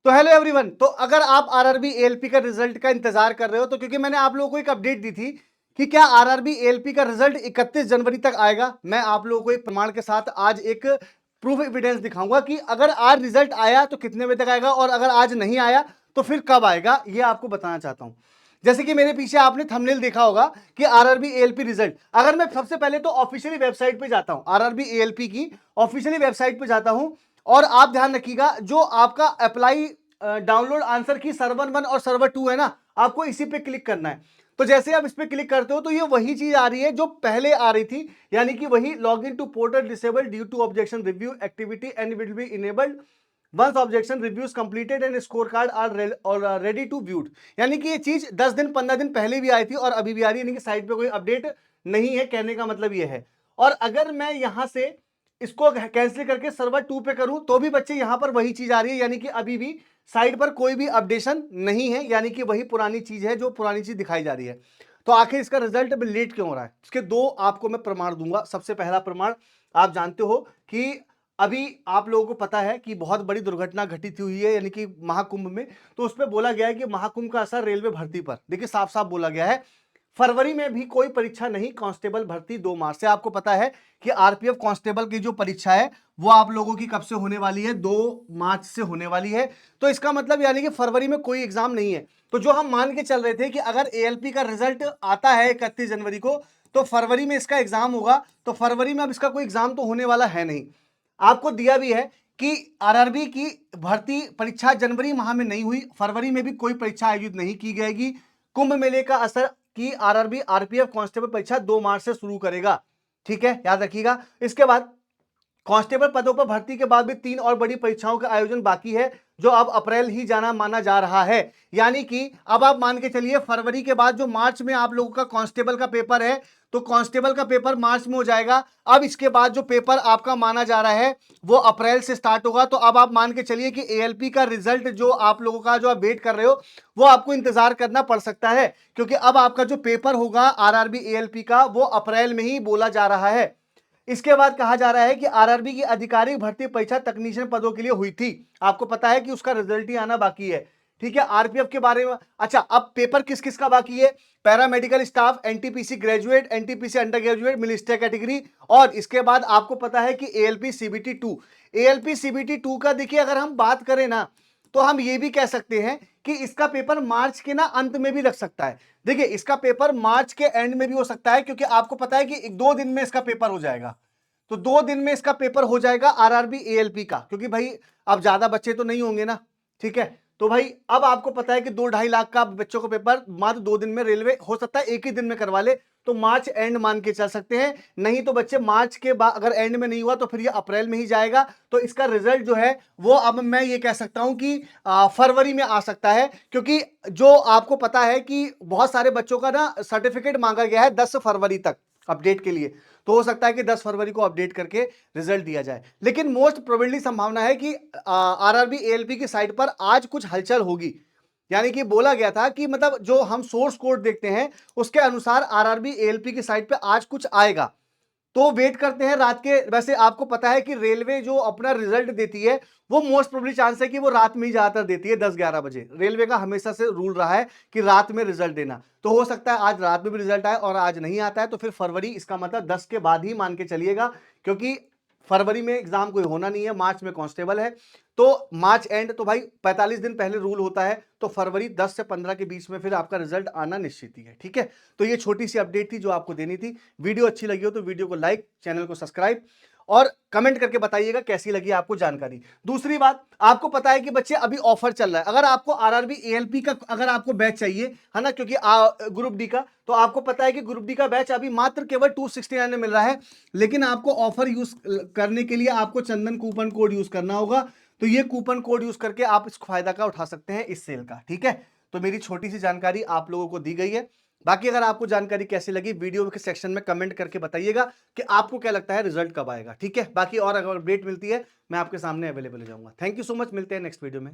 तो hello everyone. तो अगर आप आरआरबी एएलपी का रिजल्ट का इंतजार कर रहे हो, तो क्योंकि मैंने आप लोगों को एक अपडेट दी थी कि क्या आरआरबी एएलपी का रिजल्ट 31 जनवरी तक आएगा, मैं आप लोगों को एक प्रमाण के साथ आज एक प्रूफ एविडेंस दिखाऊंगा कि अगर आज रिजल्ट आया तो कितने बजे तक आएगा और अगर आज नहीं आया तो फिर कब आएगा, ये आपको बताना चाहता हूं। जैसे कि मेरे पीछे आपने थंबनेल देखा होगा कि आरआरबी एएलपी रिजल्ट, अगर मैं सबसे पहले तो ऑफिशियली वेबसाइट पे जाता हूं, आरआरबी एएलपी की ऑफिशियली वेबसाइट पे जाता हूं, और आप ध्यान रखिएगा जो आपका अप्लाई डाउनलोड आंसर की सर्वर 1 और सर्वर 2 है ना, आपको इसी पे क्लिक करना है। तो जैसे आप इस पे क्लिक करते हो तो ये वही चीज आ रही है जो पहले आ रही थी, यानी कि वही log in to portal disabled due to objection review activity and will be enabled once objection reviews completed and score card are ready to viewed. यानी कि ये चीज 10 दिन 15 दिन पहले भी आई थी और अभी भी आ रही है, यानी कि साइट पे कोई अपडेट नहीं है, कहने का मतलब ये है। और अगर मैं यहां से इसको कैंसिल करके सर्वर 2 पे करूं तो भी बच्चे यहां पर वही चीज आ रही है, यानी कि अभी भी साइट पर कोई भी अपडेशन नहीं है, यानी कि वही पुरानी चीज है जो पुरानी चीज दिखाई जा रही है। तो आखिर इसका रिजल्ट लेट क्यों हो रहा है, इसके दो आपको मैं प्रमाण दूंगा। सबसे पहला प्रमाण, आप जानते हो कि अभी आप लोगों को पता है कि बहुत बड़ी दुर्घटना घटित हुई है, यानी कि महाकुंभ में। तो उसमें बोला गया है कि महाकुंभ का असर रेलवे भर्ती पर, देखिए साफ साफ बोला गया है। फरवरी में भी कोई परीक्षा नहीं, कांस्टेबल भर्ती 2 मार्च से। आपको पता है कि आरपीएफ कांस्टेबल की जो परीक्षा है वो आप लोगों की कब से होने वाली है, 2 मार्च से होने वाली है। तो इसका मतलब यानी कि फरवरी में कोई एग्जाम नहीं है। तो जो हम मान के चल रहे थे कि अगर एएलपी का रिजल्ट आता है 31 जनवरी को तो फरवरी में इसका एग्जाम होगा, तो फरवरी में अब इसका कोई एग्जाम तो होने वाला है नहीं। आपको दिया भी है कि आरआरबी की भर्ती परीक्षा जनवरी माह में नहीं हुई, फरवरी में भी कोई परीक्षा आयोजित नहीं की जाएगी। कुंभ मेले का असर कि आरआरबी आरपीएफ कांस्टेबल परीक्षा 2 मार्च से शुरू करेगा, ठीक है, याद रखिएगा। इसके बाद कांस्टेबल पदों पर भर्ती के बाद भी 3 और बड़ी परीक्षाओं का आयोजन बाकी है, जो अब अप्रैल ही जाना माना जा रहा है। यानी कि अब आप मान के चलिए फरवरी के बाद जो मार्च में आप लोगों का कांस्टेबल का पेपर है, तो कांस्टेबल का पेपर मार्च में हो जाएगा। अब इसके बाद जो पेपर आपका माना जा रहा है वो अप्रैल से स्टार्ट होगा। तो अब आप मान के चलिए कि एएलपी का रिजल्ट जो आप लोगों का जो आप वेट कर रहे हो वो आपको इंतजार करना पड़ सकता है, क्योंकि अब आपका जो पेपर होगा आरआरबी एएलपी का वो अप्रैल में ही बोला जा रहा है। इसके बाद कहा जा रहा है कि आरआरबी की आधिकारिक भर्ती परीक्षा तकनीशियन पदों के लिए हुई थी, आपको पता है कि उसका रिजल्ट ही आना बाकी है, ठीक है। आरपीएफ के बारे में, अच्छा अब पेपर किस किस का बाकी है, paramedical staff, NTPC graduate, NTPC under graduate, ministerial category, और इसके बाद आपको पता है कि एएलपी सीबीटी 2। एएलपी सीबीटी 2 का देखिए अगर हम बात करें ना तो हम ये भी कह सकते हैं कि इसका पेपर मार्च के ना अंत में भी लग सकता है। देखिए इसका पेपर मार्च के एंड में भी हो सकता है, क्योंकि आपको पता है कि 2 दिन में इसका पेपर हो जाएगा। तो 2 दिन में इसका पेपर हो जाएगा आरआरबी एएलपी का, क्योंकि भाई अब ज्यादा बच्चे तो नहीं होंगे ना, ठीक है। तो भाई अब आपको पता है कि 2-2.5 लाख का बच्चों को पेपर मात्र 2 दिन में रेलवे हो सकता है एक ही दिन में करवा ले, तो मार्च एंड मान के चल सकते हैं। नहीं तो बच्चे मार्च के बाद अगर एंड में नहीं हुआ तो फिर ये अप्रैल में ही जाएगा। तो इसका रिजल्ट जो है वो अब मैं ये कह सकता हूं कि फरवरी में आ सकता है, क्योंकि जो आपको पता है कि बहुत सारे बच्चों का ना सर्टिफिकेट मांगा गया है 10 फरवरी तक अपडेट के लिए। तो हो सकता है कि 10 फरवरी को अपडेट करके रिजल्ट दिया जाए, लेकिन मोस्ट प्रोबेबली संभावना है कि आरआरबी एएलपी की साइट पर आज कुछ हलचल होगी। यानी कि बोला गया था कि मतलब जो हम सोर्स कोड देखते हैं उसके अनुसार आरआरबी एएलपी की साइट पे आज कुछ आएगा। तो वेट करते हैं रात के। वैसे आपको पता है कि रेलवे जो अपना रिजल्ट देती है वो मोस्ट प्रोबेबली चांस है कि वो रात में ही ज्यादातर देती है, 10-11 बजे। रेलवे का हमेशा से रूल रहा है कि रात में रिजल्ट देना। तो हो सकता है आज रात में भी रिजल्ट आए, और आज नहीं आता है तो फिर फरवरी, इसका मतलब 10 के बाद ही मान के चलिएगा, क्योंकि फरवरी में एग्जाम कोई होना नहीं है, मार्च में कांस्टेबल है। तो मार्च एंड तो भाई 45 दिन पहले रूल होता है, तो फरवरी 10 से 15 के बीच में फिर आपका रिजल्ट आना निश्चित ही है, ठीक है। तो ये छोटी सी अपडेट थी जो आपको देनी थी। वीडियो अच्छी लगी हो तो वीडियो को लाइक, चैनल को सब्सक्राइब और कमेंट करके बताइएगा कैसी लगी आपको जानकारी। दूसरी बात, आपको पता है कि बच्चे अभी ऑफर चल रहा है, अगर आपको आरआरबी एएलपी का अगर आपको बैच चाहिए है ना, क्योंकि ग्रुप डी का, तो आपको पता है कि ग्रुप डी का बैच अभी मात्र केवल 269 में मिल रहा है, लेकिन आपको ऑफर यूज करने के लिए आपको चंदन कूपन कोड यूज करना होगा। तो ये कूपन कोड यूज करके आप इस फायदा का उठा सकते हैं, इस सेल का, ठीक है। तो मेरी छोटी सी जानकारी आप लोगों को दी गई है। बाकी अगर आपको जानकारी कैसी लगी वीडियो के सेक्शन में कमेंट करके बताइएगा कि आपको क्या लगता है रिजल्ट कब आएगा, ठीक है। बाकी और अगर अपडेट मिलती है मैं आपके सामने अवेलेबल हो जाऊंगा। थैंक यू सो मच, मिलते हैं नेक्स्ट वीडियो में।